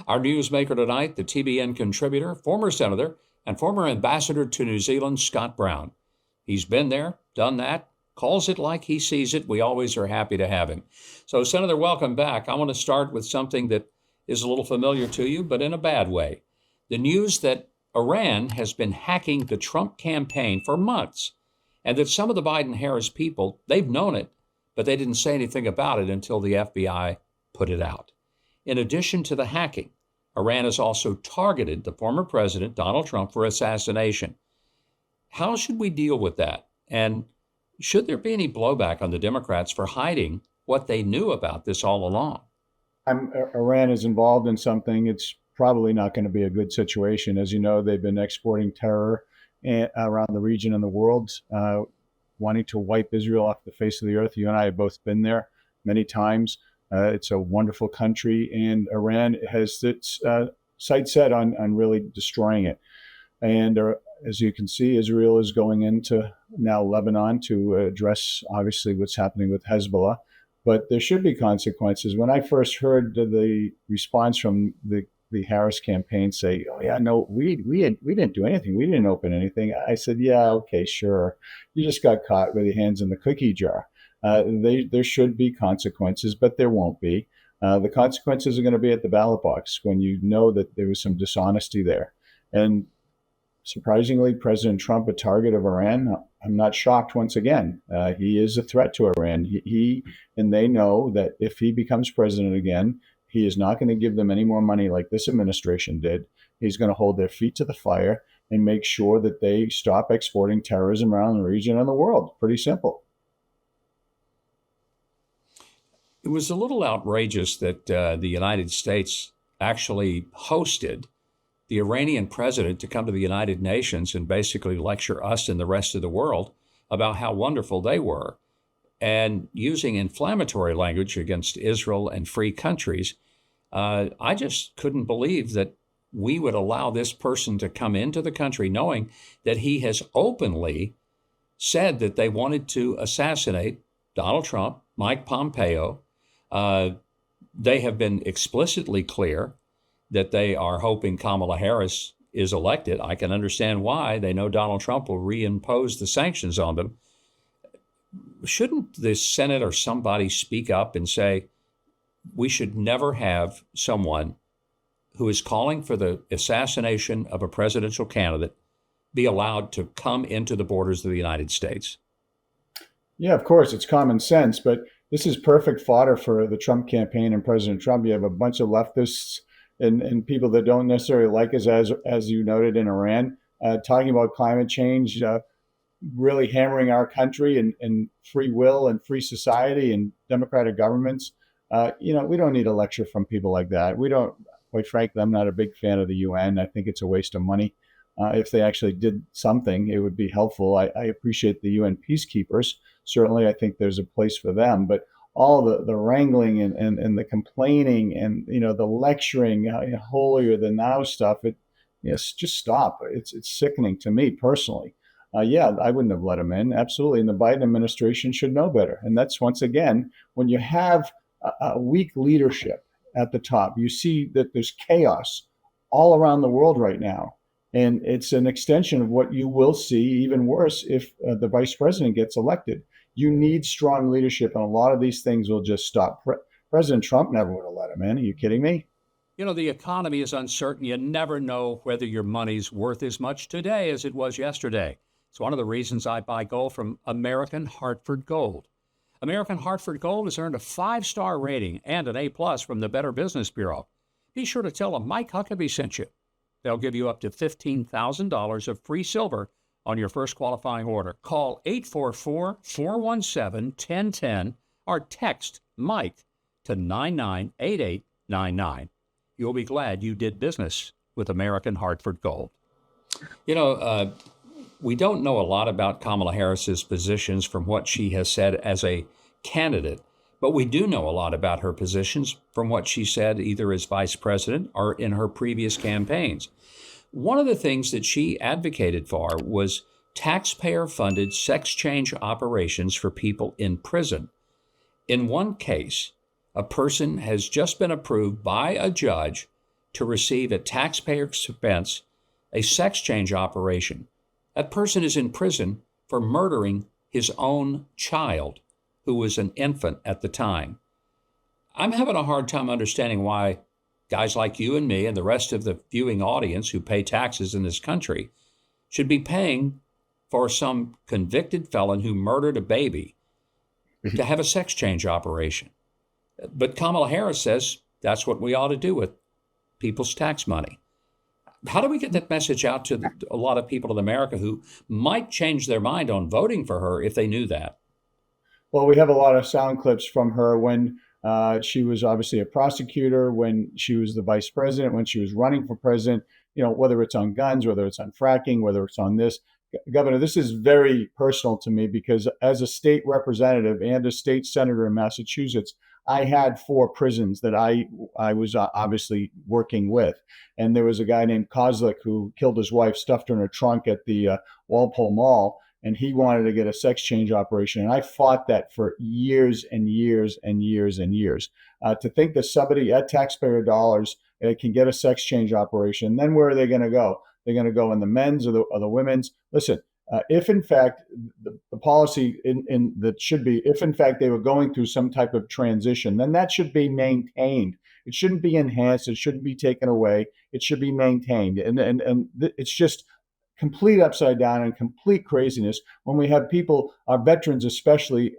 Our newsmaker tonight, the TBN contributor, former senator, and former ambassador to New Zealand, Scott Brown. He's been there, done that, calls it like he sees it. We always are happy to have him. So, Senator, welcome back. I want to start with something that is a little familiar to you, but in a bad way. The news that Iran has been hacking the Trump campaign for months, and that some of the Biden-Harris people, they've known it, but they didn't say anything about it until the FBI put it out. In addition to the hacking, Iran has also targeted the former president, Donald Trump, for assassination. How should we deal with that? And should there be any blowback on the Democrats for hiding what they knew about this all along? Iran is involved in something. It's probably not going to be a good situation. As you know, they've been exporting terror around the region and the world, wanting to wipe Israel off the face of the earth. You and I have both been there many times. It's a wonderful country, and Iran has its sights set on really destroying it. And as you can see, Israel is going into now Lebanon to address, obviously, what's happening with Hezbollah. But there should be consequences. When I first heard the response from the Harris campaign say, "Oh yeah, no, we didn't do anything. We didn't open anything," I said, "Yeah, okay, sure. You just got caught with your hands in the cookie jar." There should be consequences, but there won't be. The consequences are going to be at the ballot box when you know that there was some dishonesty there. And surprisingly, President Trump, a target of Iran, I'm not shocked once again. He is a threat to Iran. He and they know that if he becomes president again, he is not going to give them any more money like this administration did. He's going to hold their feet to the fire and make sure that they stop exporting terrorism around the region and the world. Pretty simple. It was a little outrageous that the United States actually hosted the Iranian president to come to the United Nations and basically lecture us and the rest of the world about how wonderful they were, and using inflammatory language against Israel and free countries. I just couldn't believe that we would allow this person to come into the country knowing that he has openly said that they wanted to assassinate Donald Trump, Mike Pompeo. They have been explicitly clear that they are hoping Kamala Harris is elected. I can understand why. They know Donald Trump will reimpose the sanctions on them. Shouldn't the Senate or somebody speak up and say, we should never have someone who is calling for the assassination of a presidential candidate be allowed to come into the borders of the United States? Yeah, of course, it's common sense, but this is perfect fodder for the Trump campaign and President Trump. You have a bunch of leftists and people that don't necessarily like us, as you noted in Iran, talking about climate change, really hammering our country and free will and free society and democratic governments. We don't need a lecture from people like that. We don't, quite frankly, I'm not a big fan of the UN. I think it's a waste of money. If they actually did something, it would be helpful. I appreciate the UN peacekeepers. Certainly, I think there's a place for them. But all the wrangling and the complaining and, the lecturing, holier than thou stuff, just stop. It's sickening to me personally. I wouldn't have let him in. Absolutely. And the Biden administration should know better. And that's, once again, when you have a weak leadership at the top, you see that there's chaos all around the world right now. And it's an extension of what you will see, even worse, if the vice president gets elected. You need strong leadership, and a lot of these things will just stop. President Trump never would have let him in. Are you kidding me? The economy is uncertain. You never know whether your money's worth as much today as it was yesterday. It's one of the reasons I buy gold from American Hartford Gold. American Hartford Gold has earned a 5-star rating and an A+ from the Better Business Bureau. Be sure to tell them Mike Huckabee sent you. They'll give you up to $15,000 of free silver on your first qualifying order. Call 844-417-1010 or text Mike to 998899. You'll be glad you did business with American Hartford Gold. We don't know a lot about Kamala Harris's positions from what she has said as a candidate, but we do know a lot about her positions from what she said either as vice president or in her previous campaigns. One of the things that she advocated for was taxpayer-funded sex change operations for people in prison. In one case, a person has just been approved by a judge to receive at taxpayer expense a sex change operation. That person is in prison for murdering his own child, who was an infant at the time. I'm having a hard time understanding why guys like you and me and the rest of the viewing audience who pay taxes in this country should be paying for some convicted felon who murdered a baby to have a sex change operation. But Kamala Harris says that's what we ought to do with people's tax money. How do we get that message out to a lot of people in America who might change their mind on voting for her if they knew that? Well, we have a lot of sound clips from her when she was obviously a prosecutor, when she was the vice president, when she was running for president, whether it's on guns, whether it's on fracking, whether it's on this. Governor, this is very personal to me because as a state representative and a state senator in Massachusetts, I had 4 prisons that I was obviously working with. And there was a guy named Kozlik who killed his wife, stuffed her in a trunk at the Walpole Mall, and he wanted to get a sex change operation. And I fought that for years and years and years and years. To think that somebody at taxpayer dollars can get a sex change operation, then where are they going to go? They're going to go in the men's or the women's. Listen, if in fact the policy in that should be, if in fact they were going through some type of transition, then that should be maintained. It shouldn't be enhanced. It shouldn't be taken away. It should be maintained. And it's just complete upside down and complete craziness when we have people, our veterans especially,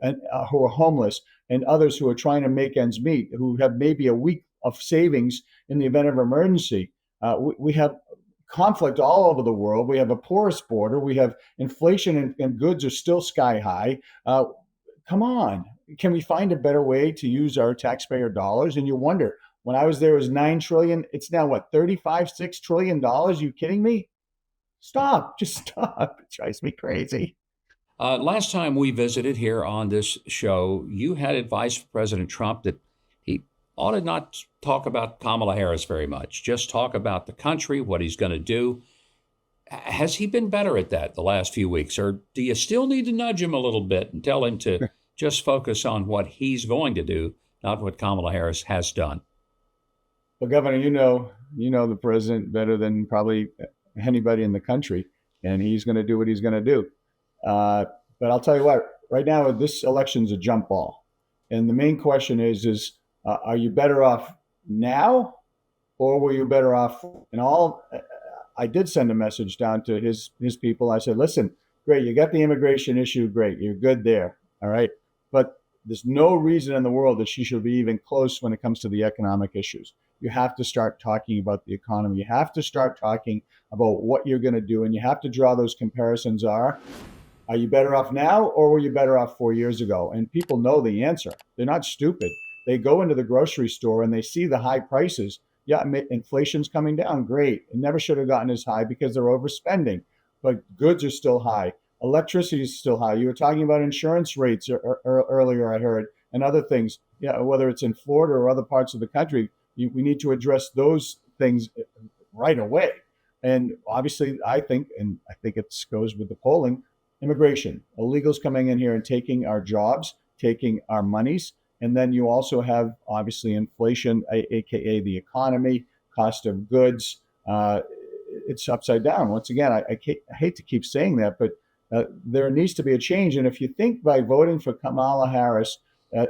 who are homeless and others who are trying to make ends meet, who have maybe a week of savings in the event of emergency. We have conflict all over the world. We have a porous border. We have inflation and goods are still sky high. Come on. Can we find a better way to use our taxpayer dollars? And you wonder, when I was there, it was $9 trillion. It's now what, $6 trillion? You kidding me? Stop. Just stop. It drives me crazy. Last time we visited here on this show, you had advice for President Trump that he ought to not talk about Kamala Harris very much, just talk about the country, what he's going to do. Has he been better at that the last few weeks, or do you still need to nudge him a little bit and tell him to just focus on what he's going to do, not what Kamala Harris has done? Well, Governor, you know the president better than probably anybody in the country, and he's going to do what he's going to do. But I'll tell you what, right now, this election's a jump ball. And the main question is are you better off now, or were you better off in all? I did send a message down to his people. I said, listen, great, you got the immigration issue, great, you're good there, all right? But there's no reason in the world that she should be even close when it comes to the economic issues. You have to start talking about the economy. You have to start talking about what you're going to do, and you have to draw those comparisons. Are you better off now, or were you better off 4 years ago? And people know the answer. They're not stupid. They go into the grocery store and they see the high prices. Yeah, inflation's coming down. Great. It never should have gotten as high because they're overspending. But goods are still high. Electricity is still high. You were talking about insurance rates earlier, I heard, and other things. Yeah, whether it's in Florida or other parts of the country, we need to address those things right away. And obviously, I think it goes with the polling, immigration, illegals coming in here and taking our jobs, taking our monies. And then you also have, obviously, inflation, aka the economy, cost of goods. It's upside down. Once again, I hate to keep saying that, but there needs to be a change. And if you think by voting for Kamala Harris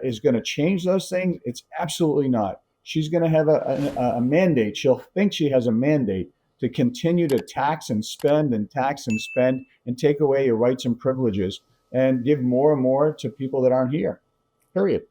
is going to change those things, it's absolutely not. She's going to have a mandate. She'll think she has a mandate to continue to tax and spend and tax and spend and take away your rights and privileges and give more and more to people that aren't here, period.